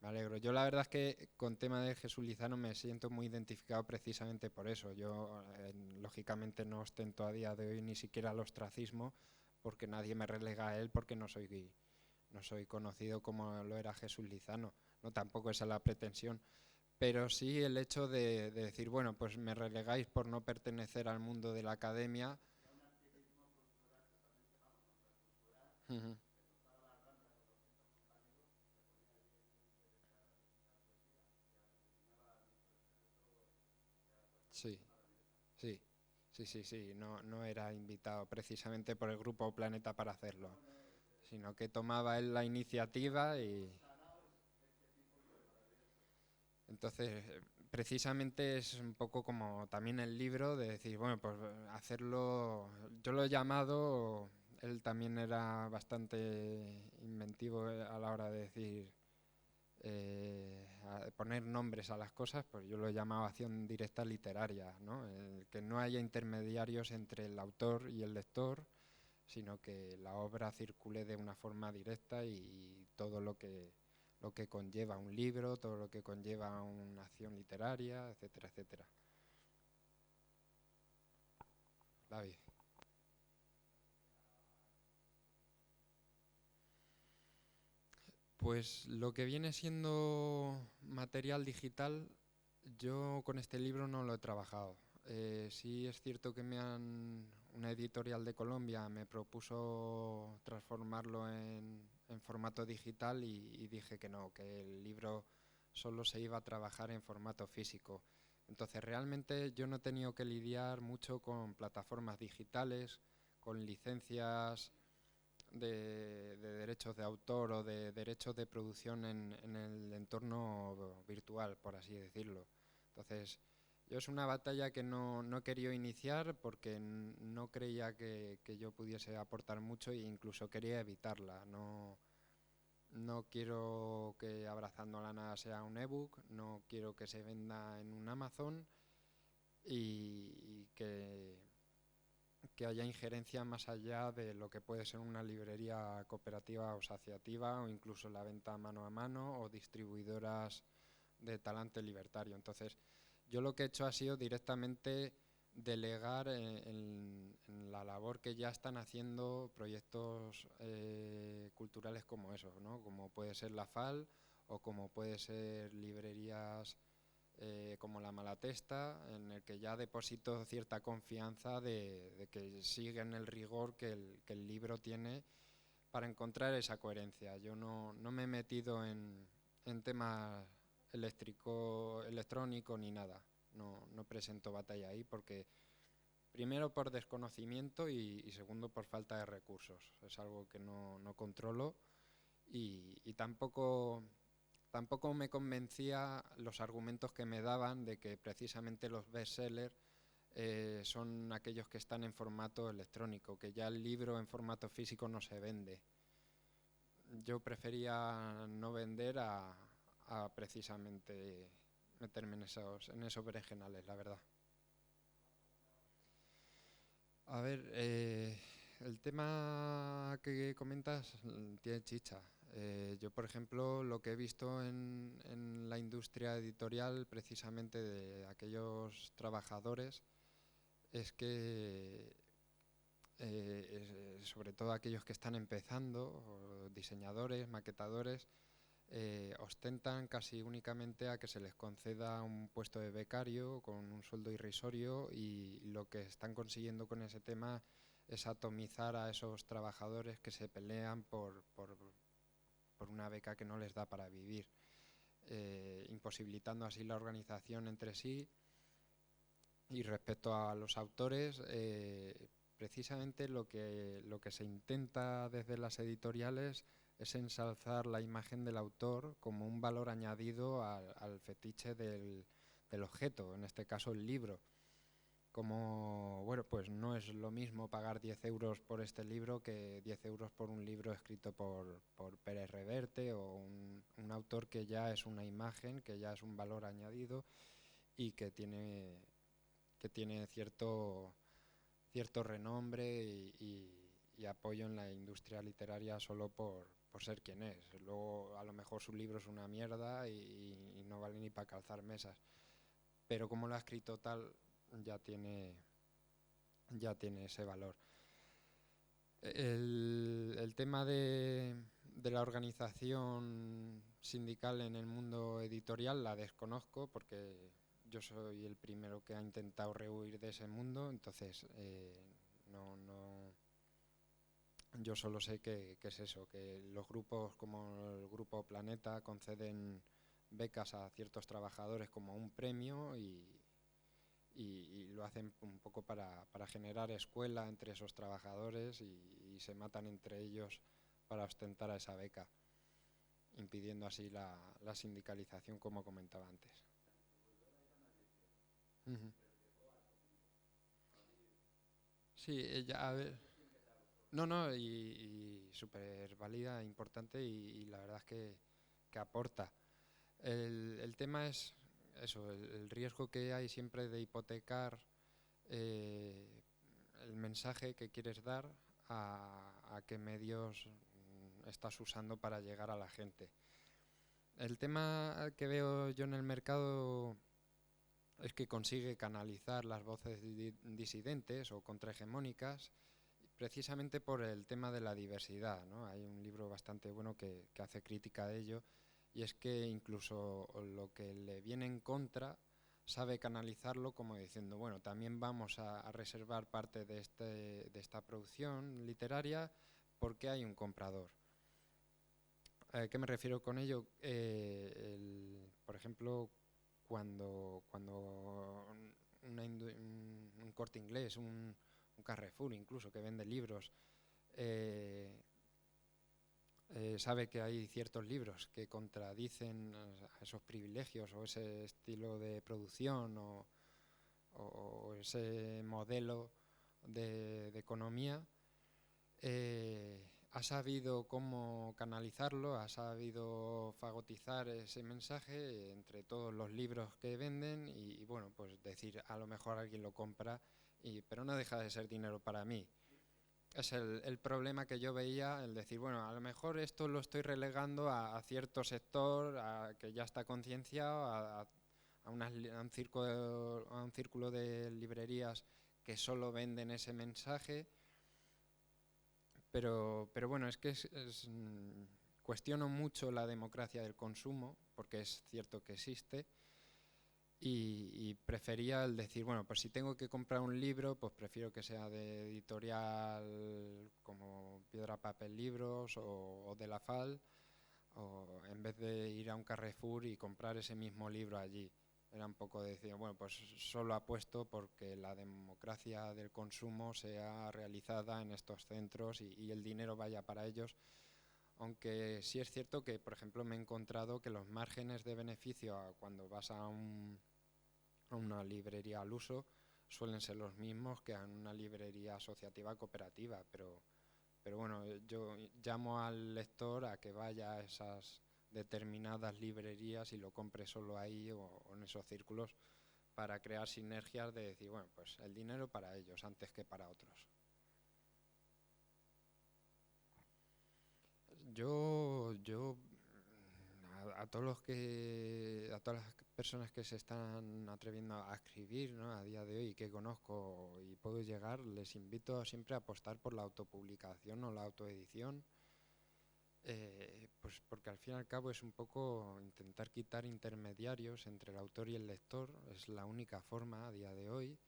Me alegro. Yo la verdad es que con tema de Jesús Lizano me siento muy identificado precisamente por eso. Yo lógicamente no ostento a día de hoy ni siquiera el ostracismo, porque nadie me relega a él porque no soy conocido como lo era Jesús Lizano. No, tampoco esa es la pretensión. Pero sí el hecho de decir, bueno, pues me relegáis por no pertenecer al mundo de la academia. Uh-huh. Sí, sí, sí. No era invitado precisamente por el Grupo Planeta para hacerlo, sino que tomaba él la iniciativa y... Entonces, precisamente es un poco como también el libro de decir, bueno, pues hacerlo, yo lo he llamado, él también era bastante inventivo a la hora de decir, a poner nombres a las cosas, pues yo lo he llamado acción directa literaria, ¿no? Que no haya intermediarios entre el autor y el lector, sino que la obra circule de una forma directa y todo lo que conlleva un libro, todo lo que conlleva una acción literaria, etcétera, etcétera. David. Pues lo que viene siendo material digital, yo con este libro no lo he trabajado. Sí es cierto que una editorial de Colombia me propuso transformarlo en formato digital y dije que no, que el libro solo se iba a trabajar en formato físico. Entonces realmente yo no he tenido que lidiar mucho con plataformas digitales, con licencias de derechos de autor o de derechos de producción en el entorno virtual, por así decirlo. Entonces, yo es una batalla que no he querido iniciar porque no creía que yo pudiese aportar mucho e incluso quería evitarla. No quiero que Abrazando la Nada sea un ebook, no quiero que se venda en un Amazon y que haya injerencia más allá de lo que puede ser una librería cooperativa o asociativa o incluso la venta mano a mano o distribuidoras de talante libertario. Entonces, yo lo que he hecho ha sido directamente delegar en la labor que ya están haciendo proyectos culturales como esos, ¿no? Como puede ser la FAL o como puede ser librerías como La Malatesta, en el que ya deposito cierta confianza de que siguen el rigor que el libro tiene para encontrar esa coherencia. Yo no me he metido en temas electrónico ni nada. No presento batalla ahí porque primero por desconocimiento y segundo por falta de recursos. Es algo que no controlo y tampoco me convencía los argumentos que me daban de que precisamente los bestsellers son aquellos que están en formato electrónico, que ya el libro en formato físico no se vende. Yo prefería no vender a precisamente meterme en esos berenjenales, la verdad. A ver, el tema que comentas tiene chicha. Yo, por ejemplo, lo que he visto en la industria editorial, precisamente de aquellos trabajadores, es que, sobre todo aquellos que están empezando, diseñadores, maquetadores, ostentan casi únicamente a que se les conceda un puesto de becario con un sueldo irrisorio y lo que están consiguiendo con ese tema es atomizar a esos trabajadores que se pelean por una beca que no les da para vivir, imposibilitando así la organización entre sí. Y respecto a los autores, precisamente lo que se intenta desde las editoriales es ensalzar la imagen del autor como un valor añadido al fetiche del objeto, en este caso el libro. Como, bueno, pues no es lo mismo pagar 10 euros por este libro que 10 euros por un libro escrito por Pérez Reverte o un autor que ya es una imagen, que ya es un valor añadido y que tiene cierto renombre y apoyo en la industria literaria solo por ser quien es. Luego a lo mejor su libro es una mierda y no vale ni para calzar mesas, pero como lo ha escrito tal, ya tiene ese valor. El tema de la organización sindical en el mundo editorial la desconozco porque yo soy el primero que ha intentado rehuir de ese mundo, entonces yo solo sé que es eso, que los grupos como el Grupo Planeta conceden becas a ciertos trabajadores como un premio y lo hacen un poco para generar escuela entre esos trabajadores y se matan entre ellos para ostentar a esa beca, impidiendo así la sindicalización, como comentaba antes. Sí, a ver. No, y súper válida, importante y la verdad es que aporta. El tema es eso, el riesgo que hay siempre de hipotecar el mensaje que quieres dar a qué medios estás usando para llegar a la gente. El tema que veo yo en el mercado es que consigue canalizar las voces disidentes o contrahegemónicas precisamente por el tema de la diversidad, ¿no? Hay un libro bastante bueno que hace crítica a ello y es que incluso lo que le viene en contra sabe canalizarlo como diciendo, bueno, también vamos a reservar parte de esta producción literaria porque hay un comprador. ¿A qué me refiero con ello? ejemplo, cuando un Corte Inglés, un Carrefour incluso, que vende libros, sabe que hay ciertos libros que contradicen a esos privilegios o ese estilo de producción o ese modelo de economía, ha sabido cómo canalizarlo, ha sabido fagotizar ese mensaje entre todos los libros que venden y bueno, pues decir, a lo mejor alguien lo compra, pero no deja de ser dinero para mí. Es el problema que yo veía, el decir, bueno, a lo mejor esto lo estoy relegando a cierto sector que ya está concienciado, a un círculo de librerías que solo venden ese mensaje, pero bueno, es que cuestiono mucho la democracia del consumo, porque es cierto que existe, y prefería el decir, bueno, pues si tengo que comprar un libro, pues prefiero que sea de editorial como Piedra, Papel, Libros o de la FAL, o en vez de ir a un Carrefour y comprar ese mismo libro allí. Era un poco de decir, bueno, pues solo apuesto porque la democracia del consumo sea realizada en estos centros y el dinero vaya para ellos. Aunque sí es cierto que, por ejemplo, me he encontrado que los márgenes de beneficio cuando vas a una librería al uso suelen ser los mismos que en una librería asociativa cooperativa, pero bueno, yo llamo al lector a que vaya a esas determinadas librerías y lo compre solo ahí o en esos círculos para crear sinergias de decir, bueno, pues el dinero para ellos antes que para otros. Yo a todas las personas que se están atreviendo a escribir, ¿no?, a día de hoy, que conozco y puedo llegar, les invito siempre a apostar por la autopublicación o la autoedición, pues porque al fin y al cabo es un poco intentar quitar intermediarios entre el autor y el lector, es la única forma a día de hoy.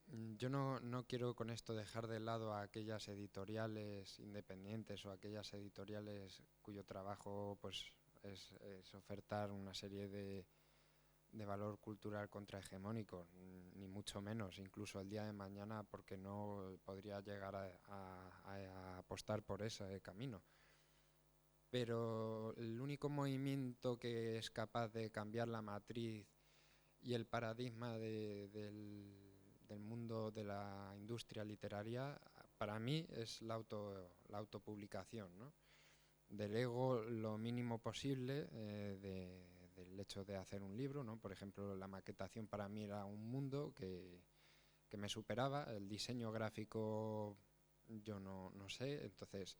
Yo no quiero con esto dejar de lado a aquellas editoriales independientes o aquellas editoriales cuyo trabajo pues es ofertar una serie de valor cultural contrahegemónico, ni mucho menos. Incluso el día de mañana, porque no podría llegar a apostar por ese camino. Pero el único movimiento que es capaz de cambiar la matriz y el paradigma del mundo de la industria literaria, para mí es la autopublicación, ¿no? Delego lo mínimo posible del hecho de hacer un libro, ¿no? Por ejemplo, la maquetación para mí era un mundo que me superaba, el diseño gráfico yo no sé, entonces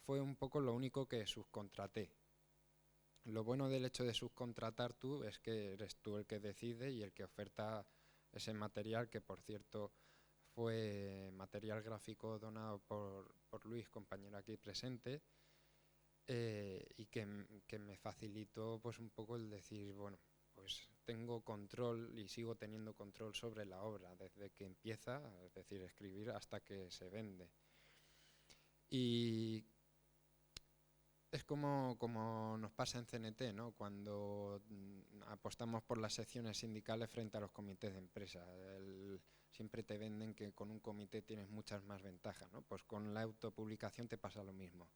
fue un poco lo único que subcontraté. Lo bueno del hecho de subcontratar tú es que eres tú el que decide y el que oferta ese material, que por cierto fue material gráfico donado por Luis, compañero aquí presente, y que me facilitó pues un poco el decir, bueno, pues tengo control y sigo teniendo control sobre la obra desde que empieza, es decir, escribir hasta que se vende. Y es como nos pasa en CNT, ¿no?, cuando apostamos por las secciones sindicales frente a los comités de empresa. Siempre te venden que con un comité tienes muchas más ventajas, ¿no? Pues con la autopublicación te pasa lo mismo.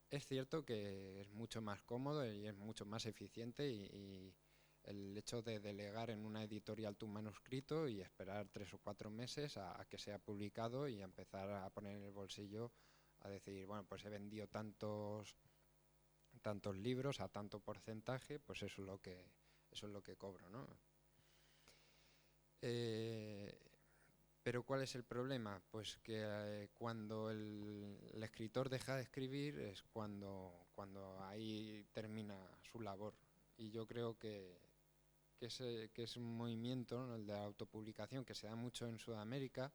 Es cierto que es mucho más cómodo y es mucho más eficiente y el hecho de delegar en una editorial tu manuscrito y esperar 3 o 4 meses a que sea publicado y a empezar a poner en el bolsillo a decir, bueno, pues he vendido tantos libros a tanto porcentaje, pues eso es lo que cobro, ¿no? Pero ¿cuál es el problema? Pues que cuando el escritor deja de escribir es cuando ahí termina su labor. Y yo creo que es un movimiento, ¿no?, el de la autopublicación, que se da mucho en Sudamérica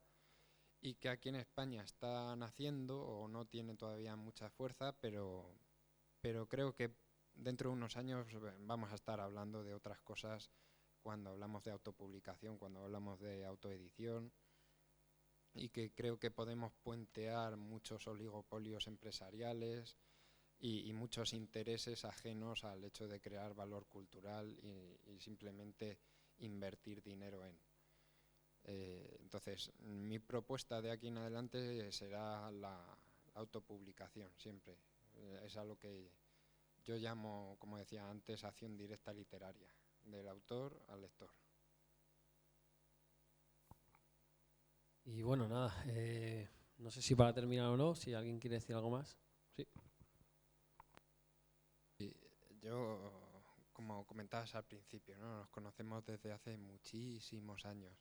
y que aquí en España está naciendo o no tiene todavía mucha fuerza, pero creo que dentro de unos años vamos a estar hablando de otras cosas cuando hablamos de autopublicación, cuando hablamos de autoedición, y que creo que podemos puentear muchos oligopolios empresariales y muchos intereses ajenos al hecho de crear valor cultural y simplemente invertir dinero en. Entonces, mi propuesta de aquí en adelante será la autopublicación, siempre. Es a lo que yo llamo, como decía antes, acción directa literaria, del autor al lector. Y bueno, nada, no sé si para terminar o no, si alguien quiere decir algo más. Sí. Yo, como comentabas al principio, ¿no? Nos conocemos desde hace muchísimos años.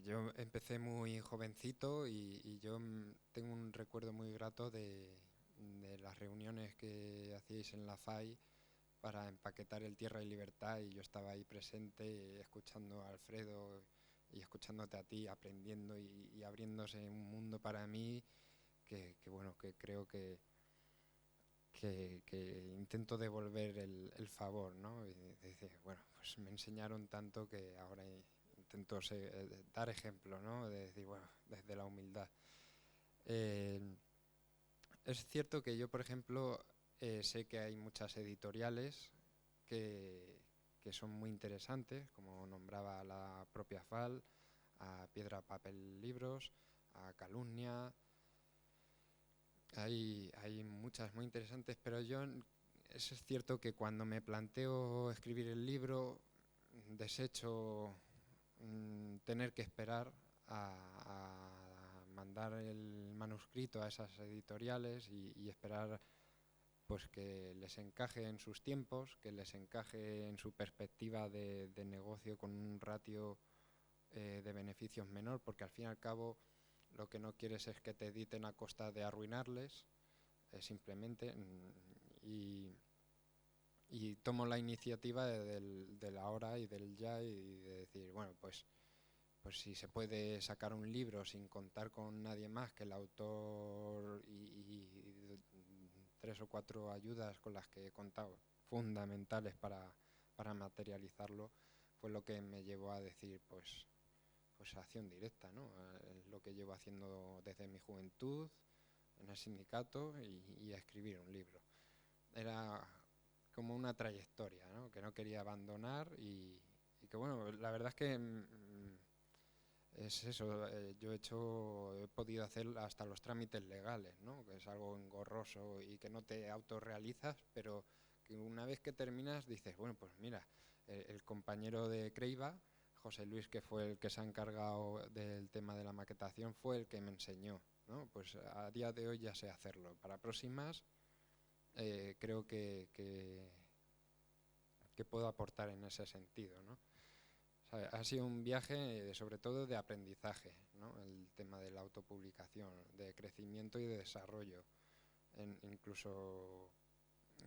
Yo empecé muy jovencito y yo tengo un recuerdo muy grato de las reuniones que hacíais en la FAI para empaquetar el Tierra y Libertad, y yo estaba ahí presente escuchando a Alfredo y escuchándote a ti, aprendiendo y abriéndose un mundo para mí bueno, que creo que intento devolver el favor, ¿no? Y dice, bueno, pues me enseñaron tanto que ahora intento dar ejemplo, ¿no? De decir, bueno, desde la humildad. Es cierto que yo, por ejemplo, sé que hay muchas editoriales que son muy interesantes, como nombraba la propia FAL, a Piedra, Papel, Libros, a Calumnia. Hay muchas muy interesantes, pero es cierto que cuando me planteo escribir el libro, desecho tener que esperar a mandar el manuscrito a esas editoriales y esperar pues que les encaje en sus tiempos, que les encaje en su perspectiva de negocio con un ratio de beneficios menor, porque al fin y al cabo lo que no quieres es que te editen a costa de arruinarles, simplemente, y tomo la iniciativa del ahora y del ya, y de decir, bueno, pues si se puede sacar un libro sin contar con nadie más que el autor y 3 o 4 ayudas con las que he contado, fundamentales para materializarlo, fue lo que me llevó a decir, pues acción directa, ¿no? Es lo que llevo haciendo desde mi juventud, en el sindicato, y a escribir un libro. Era como una trayectoria, ¿no? Que no quería abandonar y que, bueno, la verdad es que es eso, yo he podido hacer hasta los trámites legales, ¿no? Que es algo engorroso y que no te autorrealizas, pero que una vez que terminas dices, bueno, pues mira, el compañero de Creiva, José Luis, que fue el que se ha encargado del tema de la maquetación, fue el que me enseñó, ¿no? Pues a día de hoy ya sé hacerlo. Para próximas creo que puedo aportar en ese sentido, ¿no? O sea, ha sido un viaje sobre todo de aprendizaje, ¿no? El tema de la autopublicación, de crecimiento y de desarrollo, incluso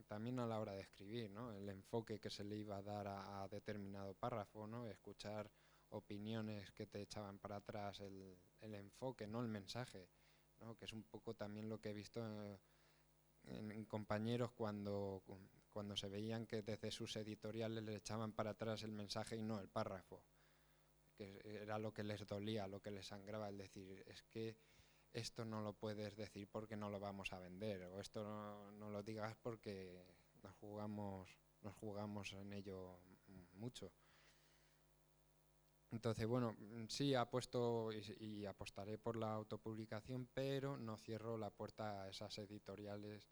también a la hora de escribir, ¿no? El enfoque que se le iba a dar a determinado párrafo, ¿no? Escuchar opiniones que te echaban para atrás el enfoque, no el mensaje, ¿no? Que es un poco también lo que he visto en compañeros cuando se veían que desde sus editoriales le echaban para atrás el mensaje y no el párrafo, que era lo que les dolía, lo que les sangraba, el decir, es que esto no lo puedes decir porque no lo vamos a vender, o esto no lo digas porque nos jugamos en ello mucho. Entonces, bueno, sí apuesto y apostaré por la autopublicación, pero no cierro la puerta a esas editoriales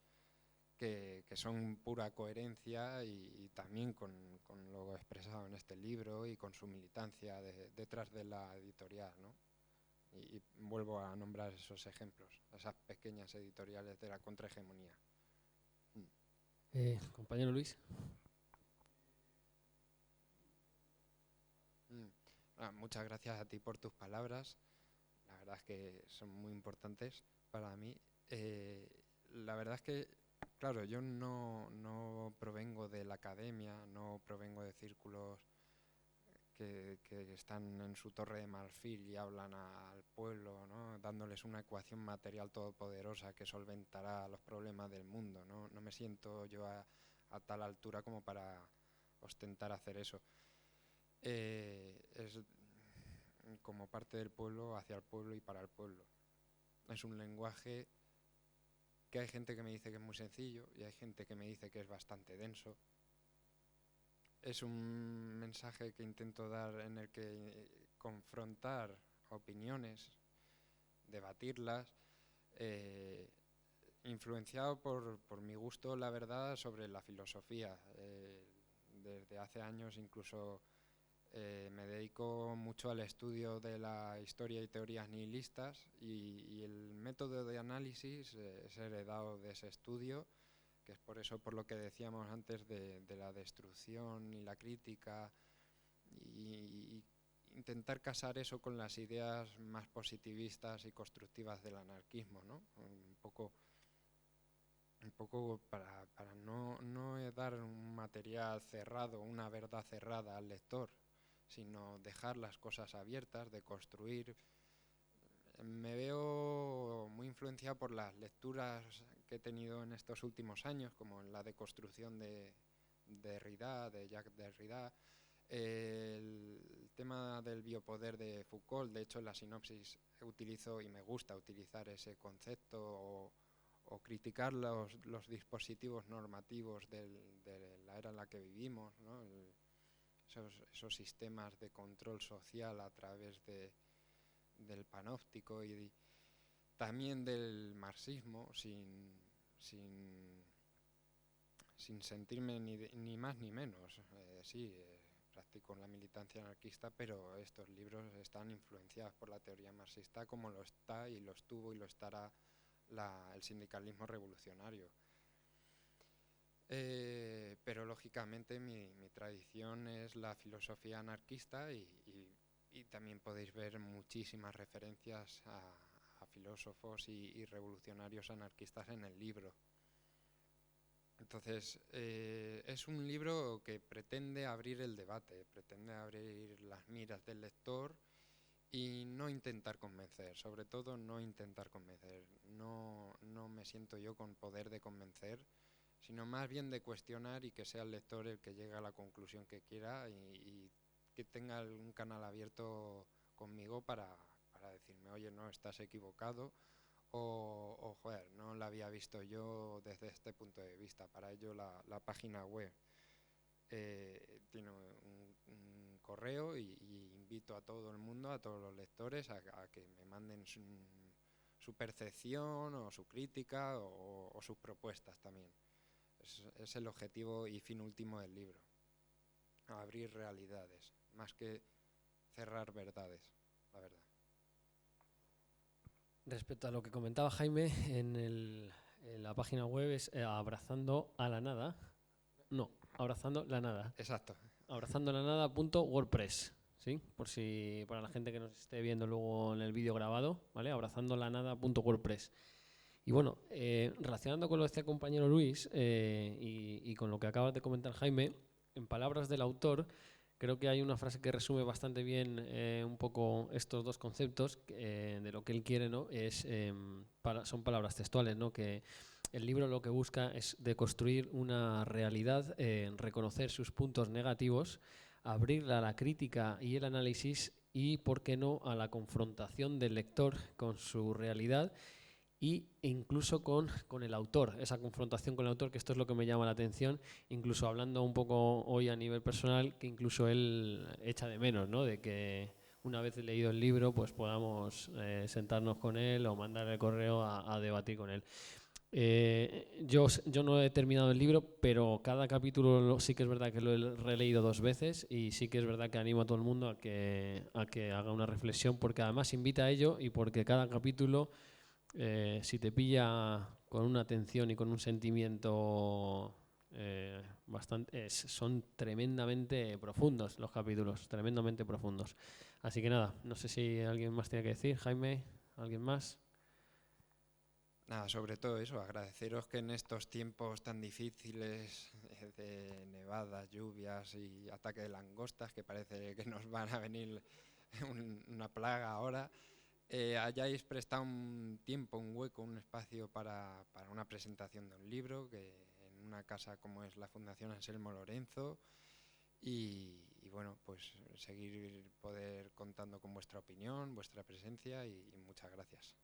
que son pura coherencia y también con lo expresado en este libro y con su militancia detrás de la editorial, ¿no? Y vuelvo a nombrar esos ejemplos, esas pequeñas editoriales de la contrahegemonía. Compañero Luis. Muchas gracias a ti por tus palabras. La verdad es que son muy importantes para mí. La verdad es que, claro, yo no provengo de la academia, no provengo de círculos que están en su torre de marfil y hablan al pueblo, ¿no? Dándoles una ecuación material todopoderosa que solventará los problemas del mundo, ¿no? No me siento yo a tal altura como para ostentar hacer eso. Es como parte del pueblo, hacia el pueblo y para el pueblo. Es un lenguaje que hay gente que me dice que es muy sencillo y hay gente que me dice que es bastante denso. Es un mensaje que intento dar en el que confrontar opiniones, debatirlas, influenciado por mi gusto, la verdad, sobre la filosofía. Desde hace años incluso me dedico mucho al estudio de la historia y teorías nihilistas y el método de análisis es heredado de ese estudio, que es por eso por lo que decíamos antes de la destrucción y la crítica y intentar casar eso con las ideas más positivistas y constructivas del anarquismo, ¿no? Un poco para no dar un material cerrado, una verdad cerrada al lector, sino dejar las cosas abiertas, de construir. Me veo muy influenciado por las lecturas que he tenido en estos últimos años, como en la deconstrucción de Derrida, de Jacques Derrida, el tema del biopoder de Foucault. De hecho, en la sinopsis utilizo y me gusta utilizar ese concepto o criticar los dispositivos normativos de la era en la que vivimos, ¿no? Esos sistemas de control social a través del panóptico y también del marxismo, sin sentirme ni más ni menos. Practico la militancia anarquista, pero estos libros están influenciados por la teoría marxista, como lo está y lo estuvo y lo estará el sindicalismo revolucionario. Pero lógicamente mi tradición es la filosofía anarquista y también podéis ver muchísimas referencias a filósofos y revolucionarios anarquistas en el libro. Entonces, es un libro que pretende abrir el debate, pretende abrir las miras del lector y no intentar convencer, sobre todo no intentar convencer. No me siento yo con poder de convencer, sino más bien de cuestionar y que sea el lector el que llegue a la conclusión que quiera y que tenga un canal abierto conmigo para decirme, oye, no, estás equivocado, o joder, no la había visto yo desde este punto de vista. Para ello la página web tiene un correo y invito a todo el mundo, a todos los lectores, a que me manden su percepción o su crítica o sus propuestas también. Es el objetivo y fin último del libro, abrir realidades, más que cerrar verdades, la verdad. Respecto a lo que comentaba Jaime, en la página web es abrazando la nada. Exacto. Abrazandolanada.wordpress, ¿sí? Para la gente que nos esté viendo luego en el vídeo grabado, ¿vale? Abrazandolanada.wordpress. Y bueno, relacionando con lo que decía el compañero Luis y con lo que acabas de comentar, Jaime, en palabras del autor, creo que hay una frase que resume bastante bien un poco estos dos conceptos de lo que él quiere, ¿no? Son palabras textuales, ¿no? Que el libro lo que busca es deconstruir una realidad, reconocer sus puntos negativos, abrirla a la crítica y el análisis y, ¿por qué no?, a la confrontación del lector con su realidad e incluso con el autor, esa confrontación con el autor, que esto es lo que me llama la atención, incluso hablando un poco hoy a nivel personal, que incluso él echa de menos, ¿no? De que una vez leído el libro pues podamos sentarnos con él o mandar el correo a debatir con él. Yo no he terminado el libro, pero cada capítulo sí que es verdad que lo he releído 2 veces y sí que es verdad que animo a todo el mundo a que haga una reflexión, porque además invita a ello y porque cada capítulo, si te pilla con una atención y con un sentimiento son tremendamente profundos los capítulos, tremendamente profundos. Así que nada, no sé si alguien más tiene que decir. Jaime, ¿alguien más? Nada, sobre todo eso, agradeceros que en estos tiempos tan difíciles de nevadas, lluvias y ataque de langostas, que parece que nos van a venir una plaga ahora, hayáis prestado un tiempo, un hueco, un espacio para una presentación de un libro, que en una casa como es la Fundación Anselmo Lorenzo, y bueno, pues poder contando con vuestra opinión, vuestra presencia y muchas gracias.